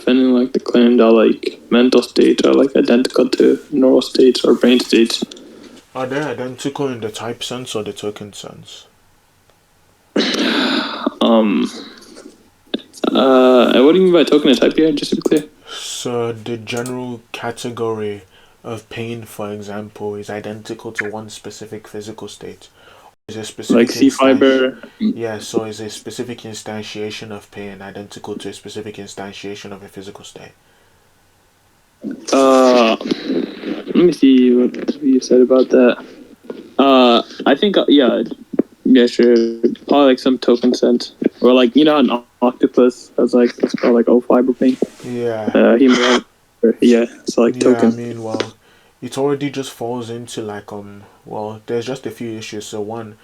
defending like the claim that like mental states are like identical to neural states or brain states. Are they identical in the type sense or the token sense? What do you mean by token and type here? Just to be clear. So the general category of pain, for example, is identical to one specific physical state. Is a Like specific C fiber. Yeah, so is a specific instantiation of pain identical to a specific instantiation of a physical state? Let me see what you said about that. I think yeah, sure. Probably like some token sense, or like an octopus has like it's called like O fiber pain. Yeah. Yeah, so like Yeah, I token. mean, well, it already just falls into like well, there's just a few issues. So one,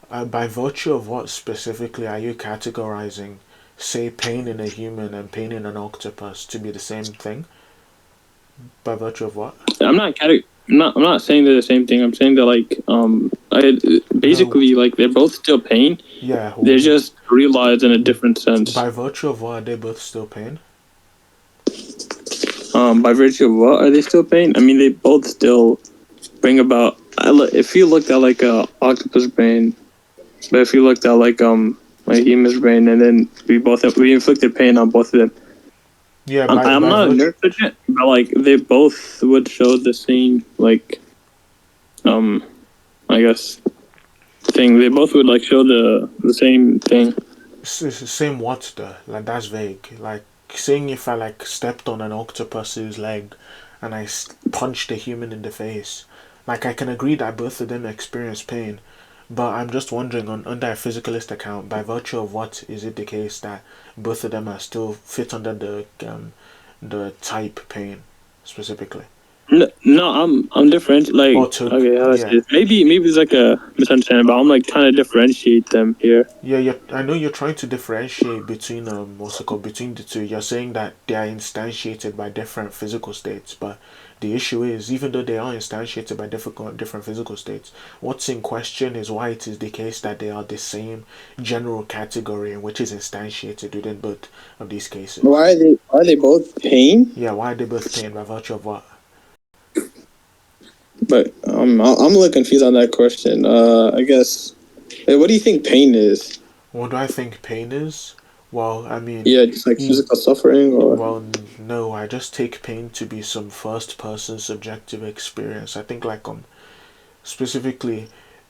by virtue of what specifically are you categorizing, say, pain in a human and pain in an octopus to be the same thing? By virtue of what? I'm not saying they're the same thing. I'm saying that like basically No. like they're both still pain. Yeah. They're just realized in a different sense. By virtue of what are they both still pain? By virtue of what are they still pain? I mean, they both still bring about. If you looked at like a octopus brain, but if you looked at like human's brain, and then we inflicted pain on both of them. Yeah, I'm not a neurosurgeon, but like they both would show the same like, I guess thing. They both would like show the same thing. Same what though? Like that's vague. Like saying if I like stepped on an octopus's leg and I punched a human in the face, like I can agree that both of them experience pain, but I'm just wondering under a physicalist account, by virtue of what is it the case that both of them are still fit under the type pain specifically? No, I'm different. Like okay, how do I say this? Maybe it's like a misunderstanding, but I'm like trying to differentiate them here. Yeah, I know you're trying to differentiate between what's it called, between the two. You're saying that they are instantiated by different physical states, but the issue is even though they are instantiated by different physical states, what's in question is why it is the case that they are the same general category in which is instantiated within both of these cases. Why are they both pain? Yeah, why are they both pain by virtue of what? But I'm a little confused on that question. I guess. What do you think pain is? What do I think pain is? Well, I mean... Yeah, just like physical suffering or... Well, no, I just take pain to be some first-person subjective experience. I think like specifically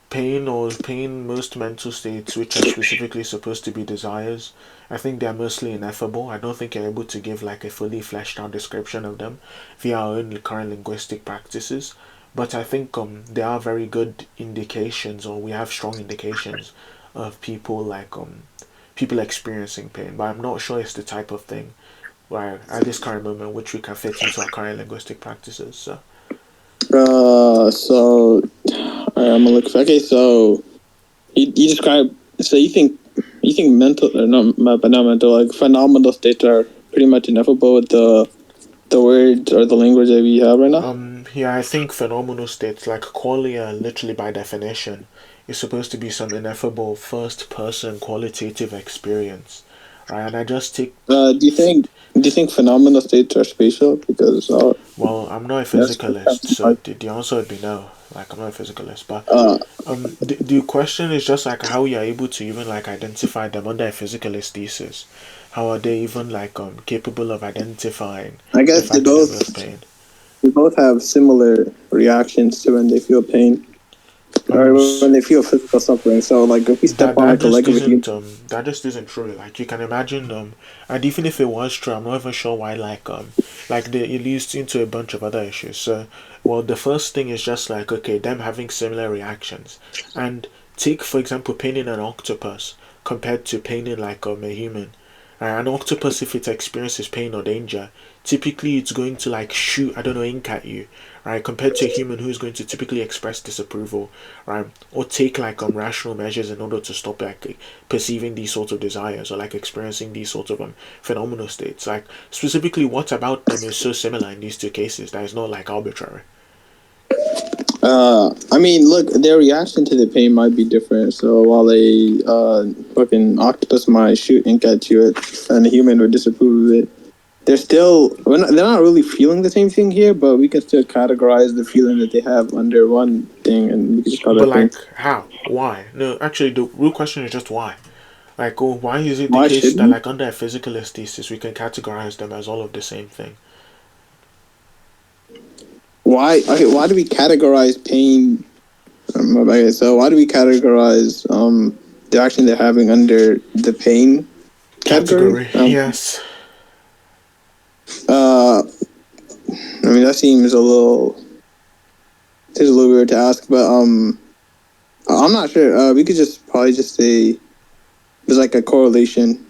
pain, most mental states which are specifically supposed to be desires, I think they're mostly ineffable. I don't think you're able to give like a fully fleshed out description of them via our own current linguistic practices. But I think there are very good indications, or we have strong indications of people like people experiencing pain. But I'm not sure it's the type of thing where at this current moment which we can fit into our current linguistic practices. So. I'm gonna look. Okay, so you describe. So you think mental or not mental, like phenomenal states are pretty much ineffable with the words or the language that we have right now? Yeah, I think phenomenal states like qualia, literally by definition, is supposed to be some ineffable first-person qualitative experience, right? And I just take. Do you think phenomenal states are spatial? Because well, I'm not a physicalist, so the answer would be no. Like I'm not a physicalist, but the question is just like how you are able to even like identify them under a physicalist thesis. How are they even like capable of identifying? I guess they both have similar reactions to when they feel pain. Or when they feel physical suffering. So like if we step on like a leg of a human, that just isn't true. Like you can imagine and even if it was true, I'm not even sure why it leads into a bunch of other issues. So well, the first thing is just like okay, them having similar reactions. And take for example pain in an octopus compared to pain in like a human. An octopus, if it experiences pain or danger, typically it's going to like shoot, I don't know, ink at you, right? Compared to a human who's going to typically express disapproval, right? Or take like rational measures in order to stop like perceiving these sorts of desires or like experiencing these sorts of phenomenal states. Like specifically, what about them is so similar in these two cases that is not like arbitrary. I mean, look, their reaction to the pain might be different. So while a fucking octopus might shoot ink at you, and a human would disapprove of it, they're not really feeling the same thing here, but we can still categorize the feeling that they have under one thing, and we can just call But that thing. like, how? Why? No, actually, the real question is just why. Like, oh, why is it the Why case should that we? like under a physicalist thesis we can categorize them as all of the same thing? Why? Okay, why do we categorize pain? Okay, so why do we categorize the action they're having under the pain category? Category, yes. Uh, I mean that seems a little weird to ask, but I'm not sure. We could just probably just say there's like a correlation.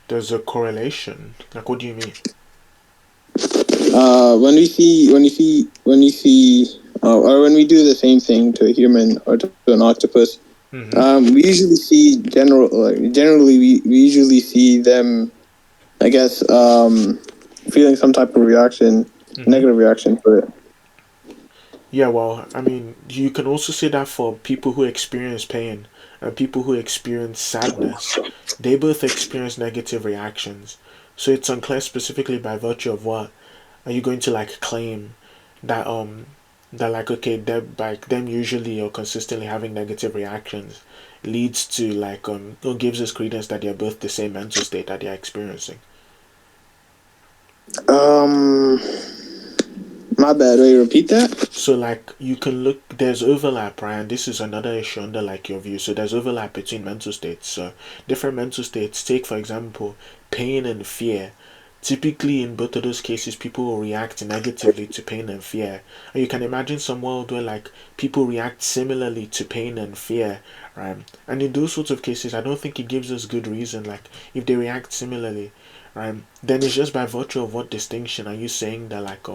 There's a correlation. Like, what do you mean? Or when we do the same thing to a human or to an octopus, Mm-hmm. we usually see generally we usually see them, I guess, feeling some type of reaction, Mm-hmm. negative reaction for it. Yeah, well, I mean, you can also say that for people who experience pain and people who experience sadness. They both experience negative reactions. So it's unclear specifically by virtue of what are you going to like claim that that like okay them usually or consistently having negative reactions leads to like or gives us credence that they're both the same mental state that they're experiencing. Um, my bad. Wait, repeat that. So like you can look, there's overlap, right? And this is another issue under like your view. So there's overlap between mental states. So different mental states. Take for example pain and fear. Typically in both of those cases, people will react negatively to pain and fear. And you can imagine some world where like people react similarly to pain and fear, right? And in those sorts of cases, I don't think it gives us good reason. Like if they react similarly, right? Then it's just by virtue of what distinction are you saying that like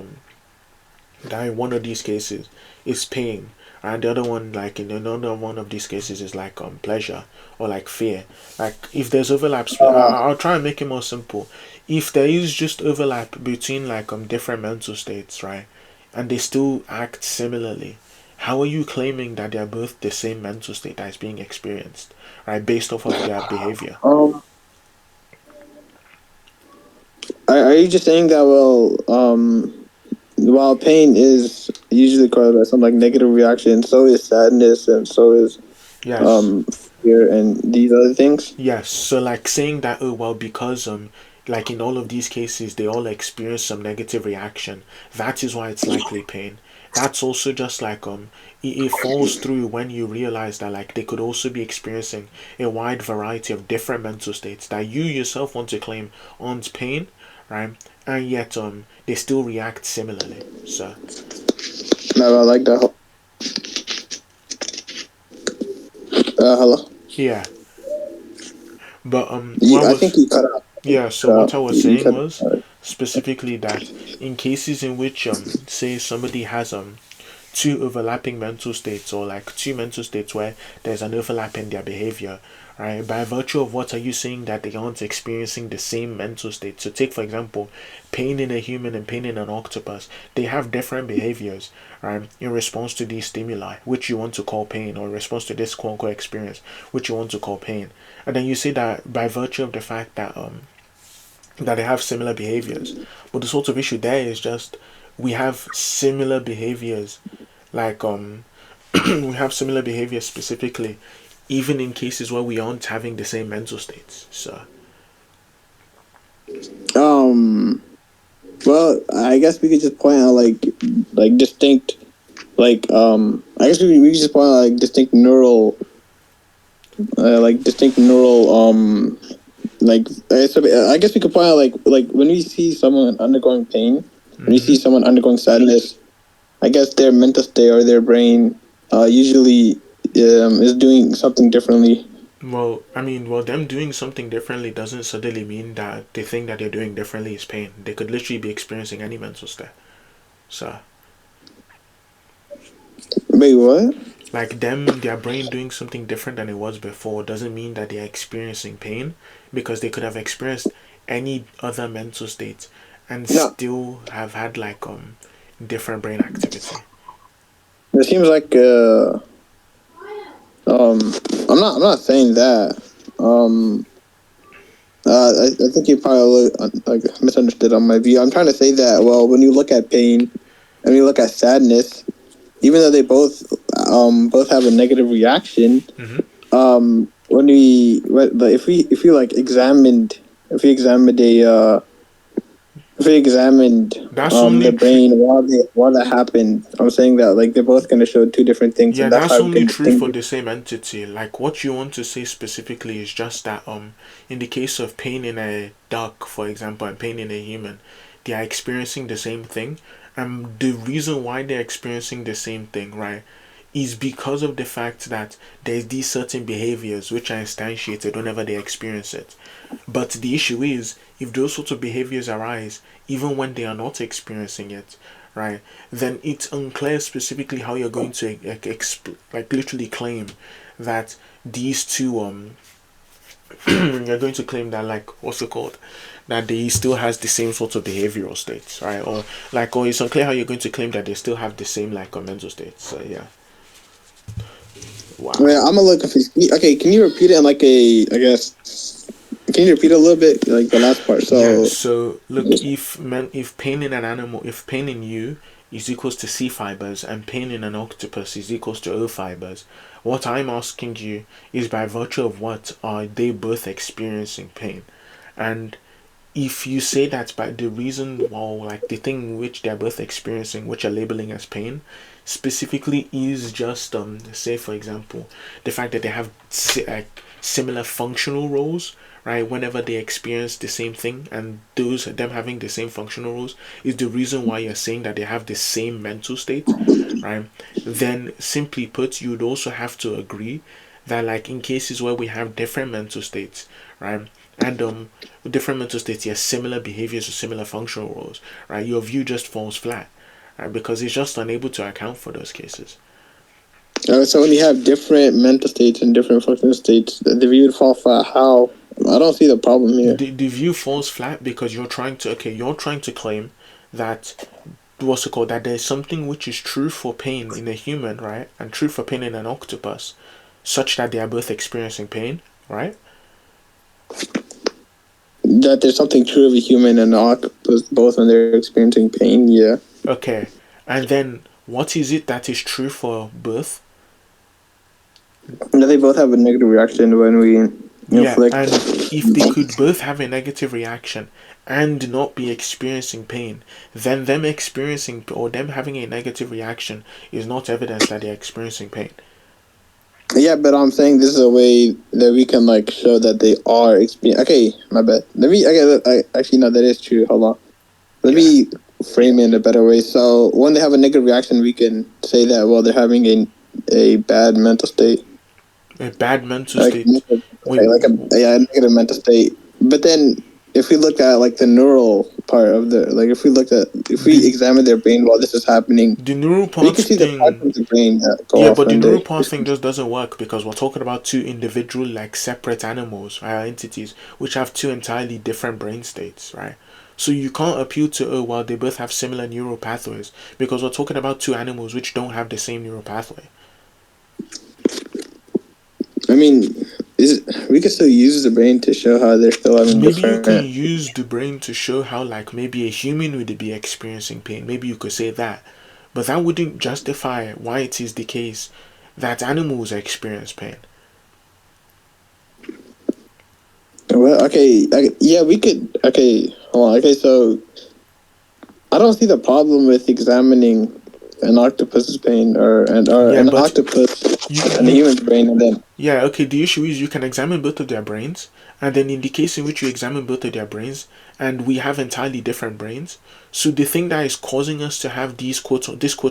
that in one of these cases is pain and the other one like in another one of these cases is like pleasure or like fear. Like if there's overlaps, I'll try and make it more simple. If there is just overlap between like different mental states, right, and they still act similarly, how are you claiming that they're both the same mental state that is being experienced, right, based off of their behavior? Um, are you just saying that? Well, while pain is usually caused by some like negative reaction, so is sadness, and so is Yes. fear, and these other things. Yes, so like saying that, oh well, because like in all of these cases they all experience some negative reaction, that is why it's likely pain. That's also just like it falls through when you realize that like they could also be experiencing a wide variety of different mental states that you yourself want to claim aren't pain, right? And yet they still react similarly. So No, I like that. Hello. yeah, but what I think was you cut out. Yeah, so Cut what out. I was You saying cut was out. specifically that in cases in which say somebody has two overlapping mental states or like two mental states where there's an overlap in their behavior, right? By virtue of what are you saying that they aren't experiencing the same mental state? So take for example, pain in a human and pain in an octopus. They have different behaviors, right? In response to these stimuli, which you want to call pain, or in response to this quote unquote experience, which you want to call pain. And then you say that by virtue of the fact that they have similar behaviors. But the sort of issue there is just we have similar behaviors, like we have similar behaviors specifically, even in cases where we aren't having the same mental states. So Um. Well, I guess we could just point out like distinct I guess we could just point out distinct neural so I guess we could point out like when we see someone undergoing pain, when we see mm-hmm. someone undergoing sadness, I guess their mental state or their brain usually is doing something differently. Well, I mean, well, them doing something differently doesn't suddenly mean that the thing that they're doing differently is pain. They could literally be experiencing any mental state. So Wait, what? like them, their brain doing something different than it was before doesn't mean that they're experiencing pain, because they could have experienced any other mental state and No, still have had like different brain activity. it seems like um I'm not saying that. Um I think you probably like misunderstood on my view. I'm trying to say that when you look at pain and you look at sadness, even though they both have a negative reaction, Mm-hmm. when we if we like examined if we examined a if we examined That's the only true. brain while that happened, I'm saying that like they're both gonna show two different things, Yeah, and that's that's how we only can true for distinguish. the same entity. Like what you want to say specifically is just that in the case of pain in a duck, for example, and pain in a human, they are experiencing the same thing. And the reason why they're experiencing the same thing, right, is because of the fact that there's these certain behaviors which are instantiated whenever they experience it. But the issue is, if those sorts of behaviors arise even when they are not experiencing it, right, then it's unclear specifically how you're going to like literally claim that these two you're going to claim that like what's it called that they still has the same sort of behavioral states, right? Or it's unclear how you're going to claim that they still have the same like mental states. So yeah, wow. Yeah, I'm a little confused. Okay, can you repeat it in like I guess, can you repeat it a little bit, like the last part? Yeah, So, so look, if pain in an animal, if pain in you is equals to C fibers and pain in an octopus is equals to O fibers, what I'm asking you is by virtue of what are they both experiencing pain? And if you say that by the reason, well, like the thing which they're both experiencing, which are labeling as pain, specifically is just say for example, the fact that they have like similar functional roles, right? Whenever they experience the same thing, and those them having the same functional roles is the reason why you're saying that they have the same mental state, right? Then simply put, you'd also have to agree that like in cases where we have different mental states, right? And different mental states, yes, similar behaviors or similar functional roles, right? Your view just falls flat, right? Because it's just unable to account for those cases. so when you have different mental states and different functional states, the view would fall flat. How? I don't see the problem here. The view falls flat because you're trying to claim that what's it called that there's something which is true for pain in a human, right, and true for pain in an octopus, such that they are both experiencing pain, right? That there's something true of a human and an octopus both when they're experiencing pain. Yeah. Okay, and then what is it that is true for both? That they both have a negative reaction when we Yeah, inflict. and if they could both have a negative reaction and not be experiencing pain, then them experiencing or them having a negative reaction is not evidence that they're experiencing pain. Yeah, but I'm saying this is a way that we can like show that they are experiencing. Okay, my bad. Let me. Okay, actually no, that is true. Hold on. Let Yeah. me frame it in a better way. So when they have a negative reaction, we can say that they're having a bad mental state, A bad mental like state. Wait, a negative mental state. But then if we look at like the neural part of the like if we the examine their brain while this is happening, the neural we can parts see the parts thing. of the brain that go Yeah, off but the when neural they. path thing just doesn't work because we're talking about two individual, like separate animals, right, entities, which have two entirely different brain states, right? So you can't appeal to, oh, well, they both have similar neural pathways because we're talking about two animals which don't have the same neural pathway. I mean, we can still use the brain to show how they're still having Maybe you could different. use the brain to show how, like, maybe a human would be experiencing pain. Maybe you could say that. But that wouldn't justify why it is the case that animals experience pain. Well, okay, yeah, we could. Okay, hold on. Okay, so I don't see the problem with examining an octopus's brain or Yeah, an but octopus and a you human's brain, and then yeah, okay, the issue is you can examine both of their brains, and then in the case in which you examine both of their brains, and we have entirely different brains, so the thing that is causing us to have this quote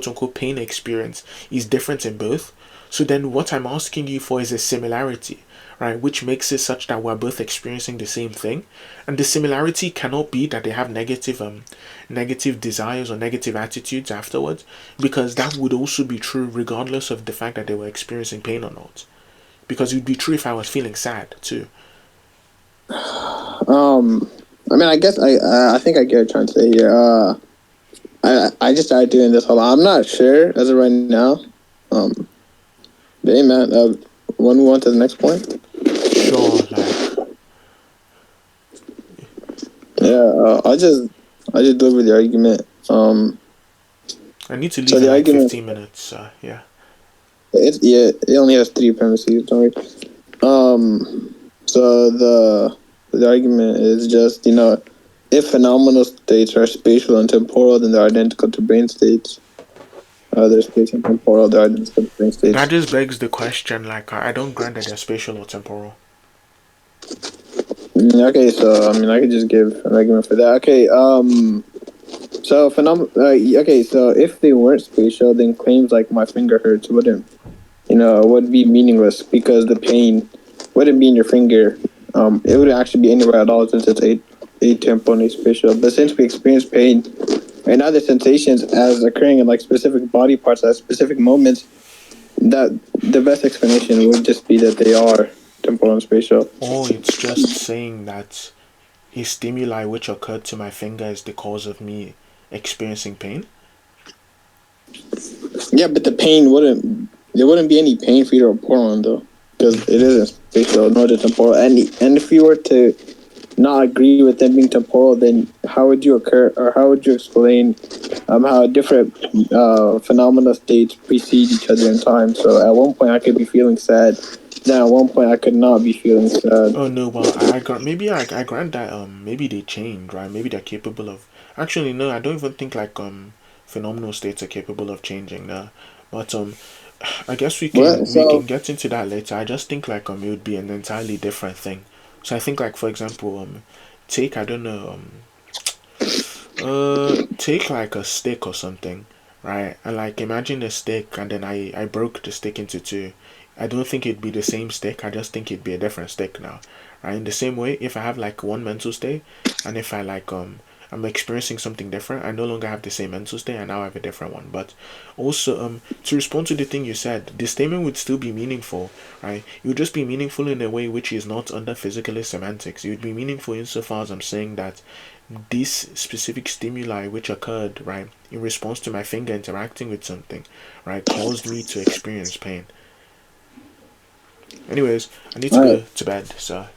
unquote pain experience is different in both. So then what I'm asking you for is a similarity, right? Which makes it such that we're both experiencing the same thing. And the similarity cannot be that they have negative desires or negative attitudes afterwards, because that would also be true regardless of the fact that they were experiencing pain or not, because it would be true if I was feeling sad too. um, I mean, I guess I think I get what you're trying to say here. I just started doing this. Hold on, I'm not sure as of right now. Um, but hey, man, want to move on to the next point? Sure, like I just delivered the argument. I need to So leave in the like argument, 15 minutes. So yeah. it only has three premises. Don't worry. So the argument is just if phenomenal states are spatial and temporal, then they're identical to brain states. They're spatial and temporal, they're identical to brain That states. just begs the question. Like I don't grant that they're spatial or temporal. Okay, so I mean, I could just give an argument for that. Okay, so okay, so if they weren't spatial, then claims like my finger hurts would be meaningless because the pain wouldn't be in your finger. It wouldn't actually be anywhere at all since it's atemporal and spatial. But since we experience pain and other sensations as occurring in like specific body parts at specific moments, that the best explanation would just be that they are temporal and spatial. Or it's just saying that a stimuli which occurred to my finger is the cause of me experiencing pain. Yeah, but the pain wouldn't. There wouldn't be any pain for you to report on though, because it isn't spatial nor the temporal. And if you were to not agree with them being temporal, then how would you how would you explain how different phenomena states precede each other in time? So at one point I could be feeling sad, then at one point I could not be feeling sad. Oh no, well I grant maybe I grant that maybe they change, right? Maybe they're capable of actually no, I don't even think like phenomenal states are capable of changing now. But I guess we can What? we So can get into that later. I just think like it would be an entirely different thing. So I think like for example take I don't know take like a stick or something, right? And like imagine a stick and then I broke the stick into two. I don't think it'd be the same stick. I just think it'd be a different stick now, right? In the same way, if I have like one mental state, and if I like I'm experiencing something different, I no longer have the same mental state. I now have a different one. But also to respond to the thing you said, the statement would still be meaningful, right? It would just be meaningful in a way which is not under physicalist semantics. It would be meaningful insofar as I'm saying that this specific stimuli which occurred right in response to my finger interacting with something right caused me to experience pain. Anyways, I need to all right. go to bed, so